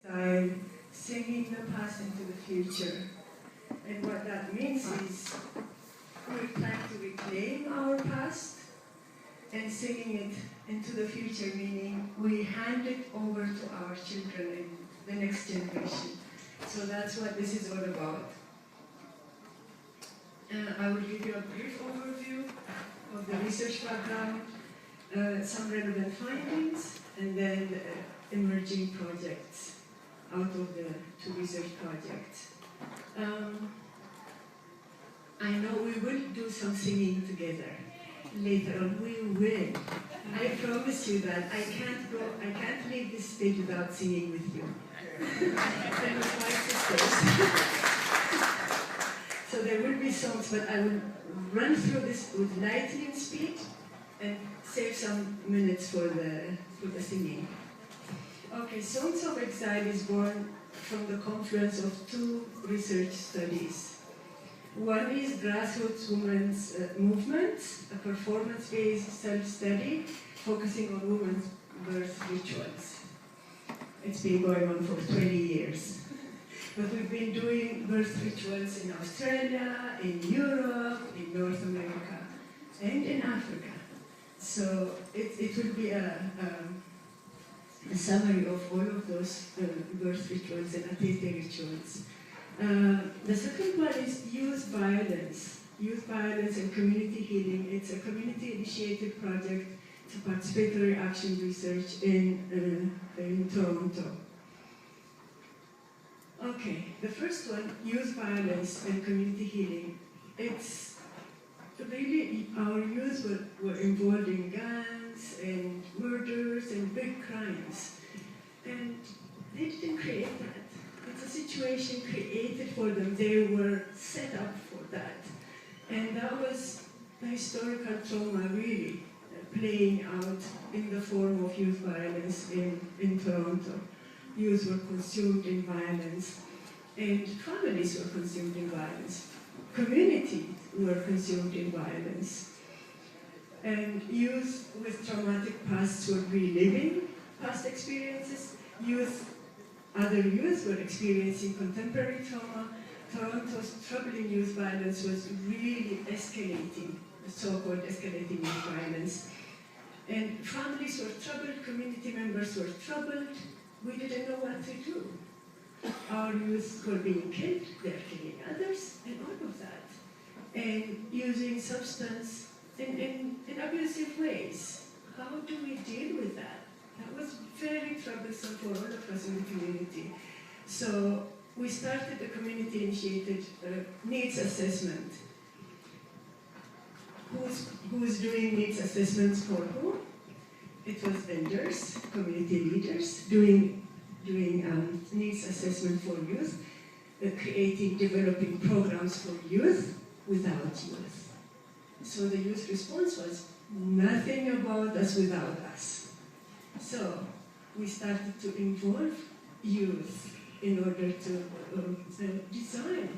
time, singing the past into the future. And what that means is we're trying to reclaim our past and singing it into the future, meaning we hand it over to our children and the next generation. So that's what this is all about. I will give you a brief overview of the research background, some relevant findings, and then emerging projects out of the two research projects. I know we will do some singing together later on. We will. I promise you that. I can't leave this stage without singing with you. And with my sisters. So there will be songs, but I will run through this with lightning speed and save some minutes for the singing. Okay, Songs of Exile is born from the confluence of two research studies. One is grassroots women's movements, a performance-based self-study focusing on women's birth rituals. It's been going on for 20 years. But we've been doing birth rituals in Australia, in Europe, in North America, and in Africa. So it will be a summary of all of those birth rituals and atete rituals. The second one is youth violence and community healing. It's a community-initiated project to participatory action research in Toronto. Okay, the first one, youth violence and community healing. It's really, our youth were involved in gangs and murders and big crimes. And they didn't create that. It's a situation created for them. They were set up for that. And that was the historical trauma really playing out in the form of youth violence in Toronto. Youth were consumed in violence, and families were consumed in violence. Communities were consumed in violence. And youth with traumatic pasts were reliving past experiences. Other youth were experiencing contemporary trauma. Toronto's troubling youth violence was really escalating, the so-called escalating youth violence. And families were troubled, community members were troubled. We didn't know what to do. Our youth were being killed, they're killing others, and all of that. And using substance in abusive ways. How do we deal with that? That was very troublesome for all of us in the community. So we started a community-initiated needs assessment. Who's doing needs assessments for who? It was vendors, community leaders, doing needs assessment for youth, developing programs for youth without youth. So the youth response was, nothing about us without us. So we started to involve youth in order to design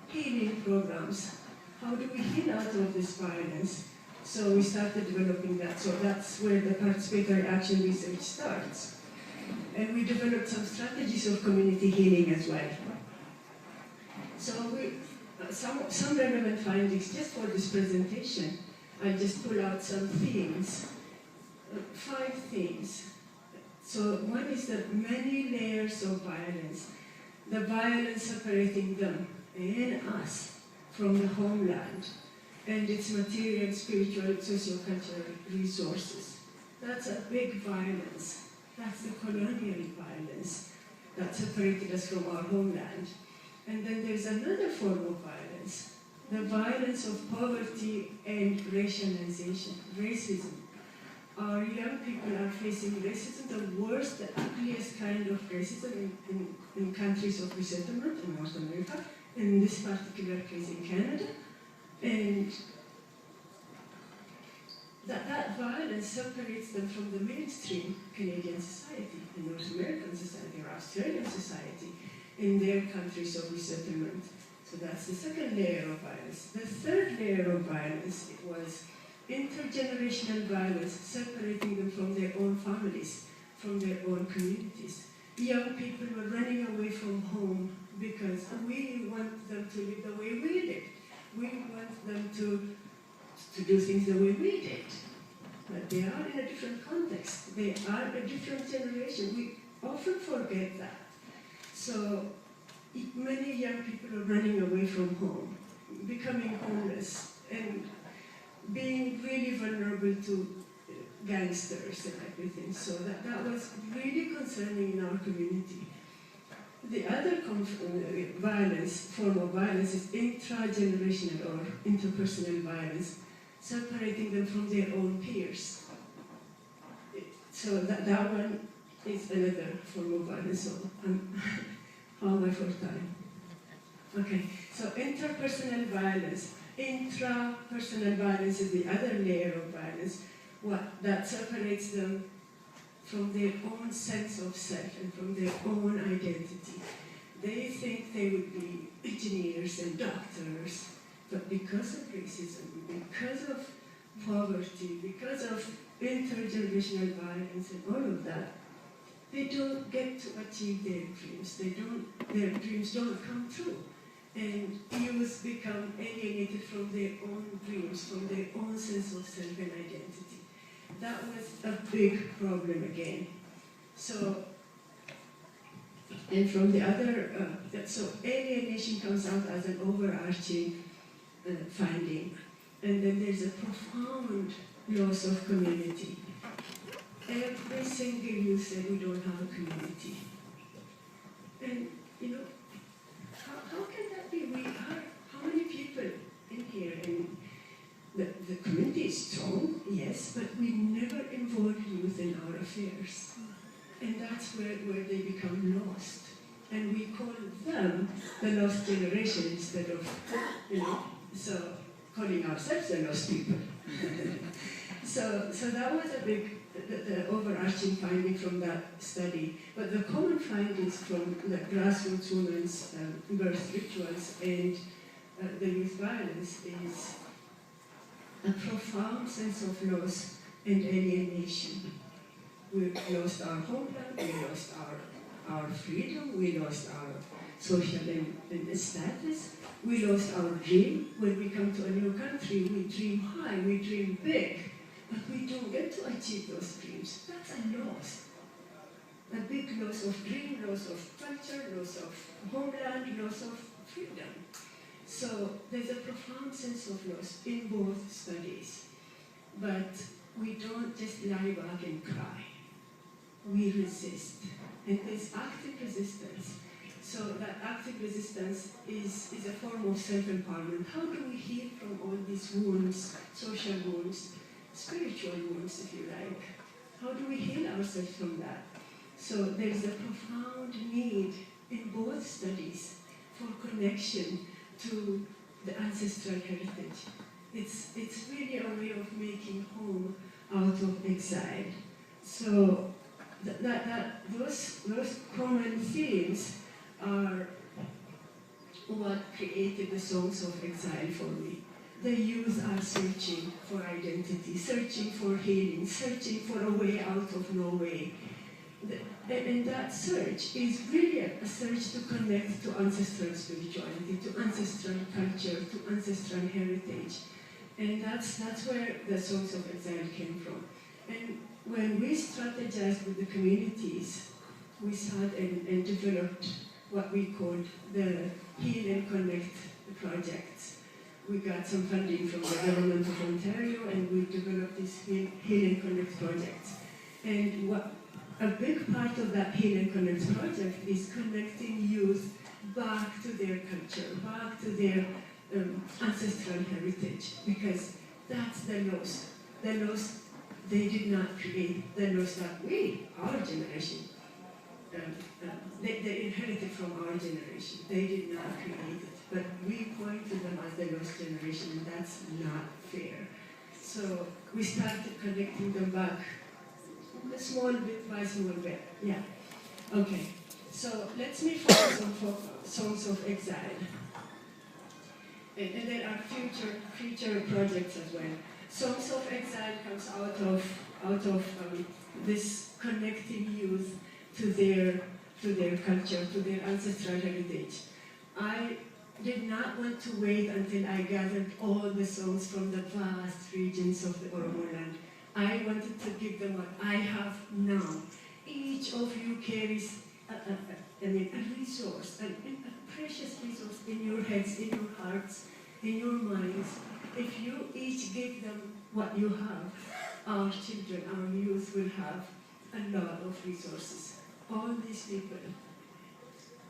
healing programs. How do we heal out of this violence? So we started developing that. So that's where the participatory action research starts. And we developed some strategies of community healing as well. So some relevant findings just for this presentation. I just pull out some themes, 5 themes. So one is the many layers of violence. The violence separating them and us from the homeland and its material, spiritual, socio-cultural resources. That's a big violence. That's the colonial violence that separated us from our homeland. And then there's another form of violence, the violence of poverty and racialization, racism. Our young people are facing racism, the worst, the ugliest kind of racism in countries of resettlement in North America, in this particular case in Canada. And that violence separates them from the mainstream Canadian society, the North American society, or Australian society, in their countries of resettlement. So that's the second layer of violence. The third layer of violence was intergenerational violence, separating them from their own families, from their own communities. young people were running away from home because we want them to live the way we did. We want them to do things the way we did. But they are in a different context. They are a different generation. We often forget that. So many young people are running away from home, becoming homeless, and being really vulnerable to gangsters and everything. So that was really concerning in our community. The other form of violence is intra-generational or interpersonal violence, separating them from their own peers. So that one is another form of violence. So how am I for time? Okay, so interpersonal violence. Intrapersonal violence is the other layer of violence, that separates them from their own sense of self and from their own identity. They think they would be engineers and doctors, but because of racism, because of poverty, because of intergenerational violence and all of that, they don't get to achieve their dreams. Their dreams don't come true. And youth become alienated from their own dreams, from their own sense of self and identity. That was a big problem again. So, and from the other, so alienation comes out as an overarching finding. And then there's a profound loss of community. Every single youth said we don't have a community. And, how can that be? We are, how many people in here? And the community is strong, yes, but we never involve youth in our affairs. And that's where they become lost. And we call them the lost generation instead of, so calling ourselves the lost people. So that was a big, the overarching finding from that study. But the common findings from the grassroots women's birth rituals and the youth violence is a profound sense of loss and alienation. We lost our homeland, we lost our freedom, we lost our social and status, we lost our dream. When we come to a new country, we dream high, we dream big, but we don't get to achieve those dreams. That's a loss. A big loss of dream, loss of culture, loss of homeland, loss of freedom. So there's a profound sense of loss in both studies. But we don't just lie back and cry. We resist. And there's active resistance. So that active resistance is a form of self-empowerment. How do we heal from all these wounds, social wounds, spiritual wounds, if you like? How do we heal ourselves from that? So there's a profound need in both studies for connection to the ancestral heritage. It's really a way of making home out of exile. So those common themes are what created the songs of exile for me. The youth are searching for identity, searching for healing, searching for a way out of no way. And that search is really a search to connect to ancestral spirituality, to ancestral culture, to ancestral heritage. And that's where the songs of exile came from. And when we strategized with the communities, we sat and developed what we called the Heal and Connect projects. We got some funding from the government of Ontario, and we developed these Heal and Connect projects. And a big part of that Heal and Connect project is connecting youth back to their culture, back to their ancestral heritage, because that's the loss they did not create, the loss that we, our generation, they inherited from our generation. They did not create it, but we point to them as the lost generation, and that's not fair. So we started connecting them back, a small bit by small bit. Yeah. Okay. So let's me focus on songs of exile. And there are future projects as well. Songs of Exile comes out of this connecting youth to their to their culture, to their ancestral heritage. I did not want to wait until I gathered all the songs from the vast regions of the Oromo land. I wanted to give them what I have now. Each of you carries a resource, a precious resource in your heads, in your hearts, in your minds. If you each give them what you have, our children, our youth will have a lot of resources. All these people,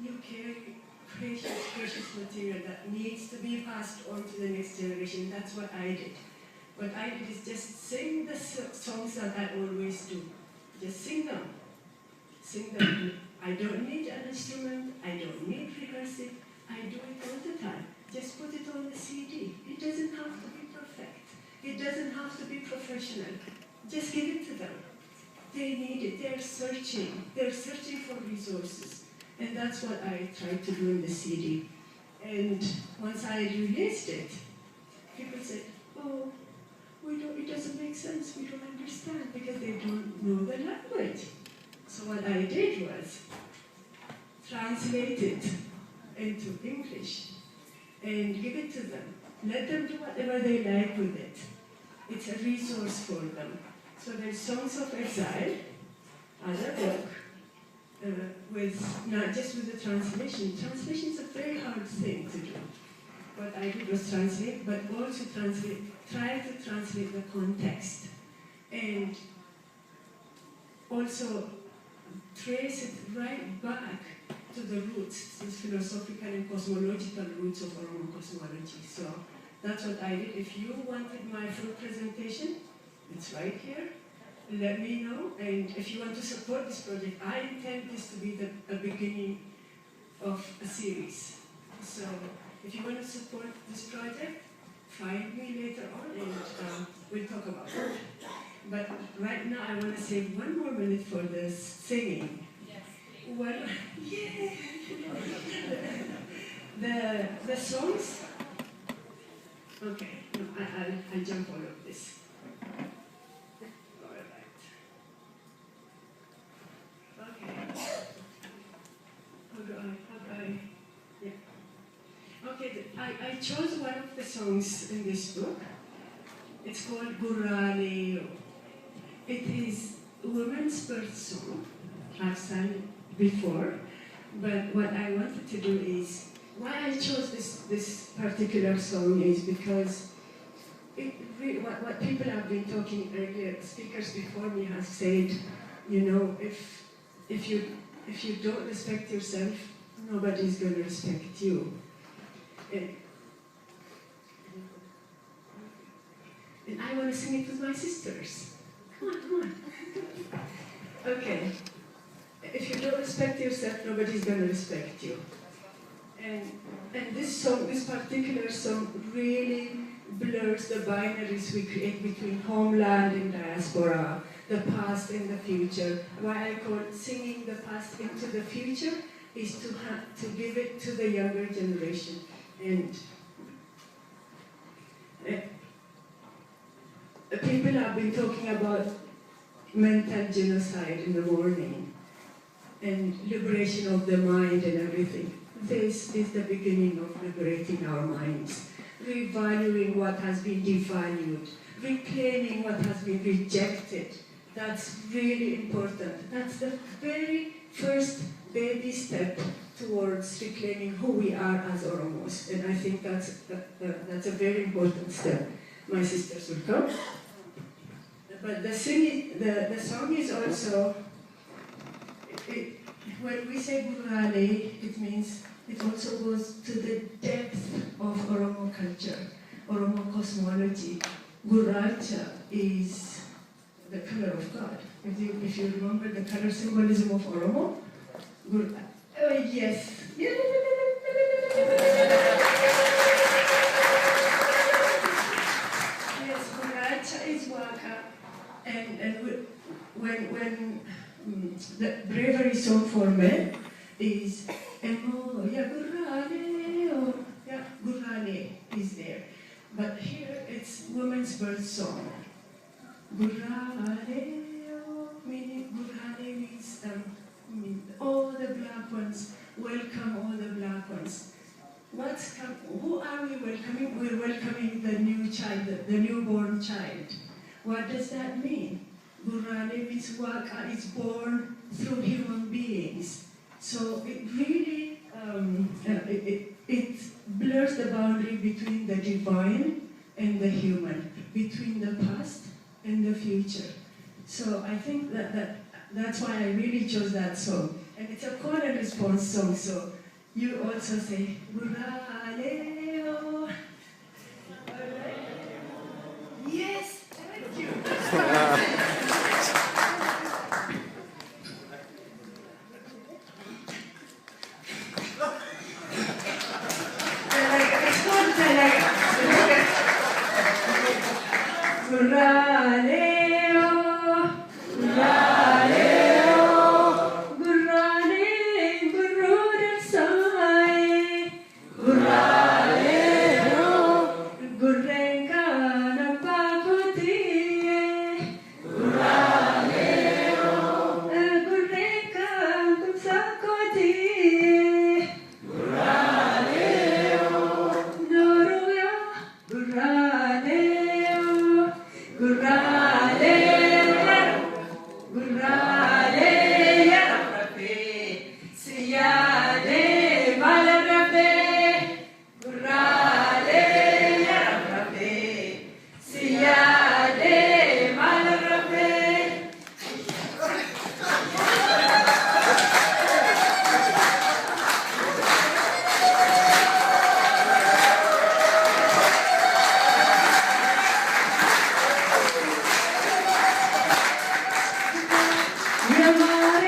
you carry precious, precious material that needs to be passed on to the next generation. That's what I did. What I did is just sing the songs that I always do. Just sing them. Sing them. I don't need an instrument. I don't need rehearsing. I do it all the time. Just put it on the CD. It doesn't have to be perfect. It doesn't have to be professional. Just give it to them. They need it. They're searching. They're searching for resources. And that's what I tried to do in the CD. And once I released it, people said, oh, it doesn't make sense. We don't understand because they don't know the language. So what I did was translate it into English and give it to them. Let them do whatever they like with it. It's a resource for them. So there's Songs of Exile, other book, with not just with the translation. Translation is a very hard thing to do. What I did was translate, but also try to translate the context. And also trace it right back to the roots, these philosophical and cosmological roots of Oromo cosmology. So that's what I did. If you wanted my full presentation, it's right here. Let me know. And if you want to support this project, I intend this to be the beginning of a series. So if you want to support this project, find me later on and we'll talk about it. But right now I want to save one more minute for the singing. Yes. Yeah. The songs. Okay, no, I'll jump all of this. All right. Okay. How do I? Yeah. Okay, I chose one of the songs in this book. It's called Guraleo. It is a woman's birth song. I've sung before, but what I wanted to do is, why I chose this particular song is because what people have been talking earlier, speakers before me have said, you know, if you don't respect yourself, nobody's going to respect you. And I want to sing it with my sisters. Come on. Okay. If you don't respect yourself, nobody's going to respect you. And this song, this particular song, really blurs the binaries we create between homeland and diaspora, the past and the future. Why I call singing the past into the future is to give it to the younger generation. And people have been talking about mental genocide in the morning and liberation of the mind and everything. This is the beginning of liberating our minds, revaluing what has been devalued, reclaiming what has been rejected. That's really important. That's the very first baby step towards reclaiming who we are as Oromos. And I think that's a very important step. My sisters will come. But the song is also, when we say Gurale, it means it also goes to the depth of Oromo culture, Oromo cosmology. Guralcha is the color of God. If you remember the color symbolism of Oromo, yes. Yes, Guralcha is Waka. And when the bravery song for men is Emo, yeah, Gurale is there. But here it's women's birth song. Gurale, meaning Gurale means all the blood ones, welcome all the black ones. Who are we welcoming? We're welcoming the new child, the newborn child. What does that mean? Gurrane means Waka is born through human beings. So it really, it blurs the boundary between the divine and the human, between the past and the future. So I think that's why I really chose that song. And it's a call and response song, so you also say, Gurraleo. Yes, thank you. Gurraleo, gurraleo, gurrane, gurruder sai, gurraleo, gurrenga nampakotiye, gurraleo, gurrenga kumsakotiye, gurraleo, noruya, gurraleo. Gurrale, gurrale, ya Rabbi, siyade mal Rabbi. Gurrale, ya Rabbi, siyade mal Rabbi. Yama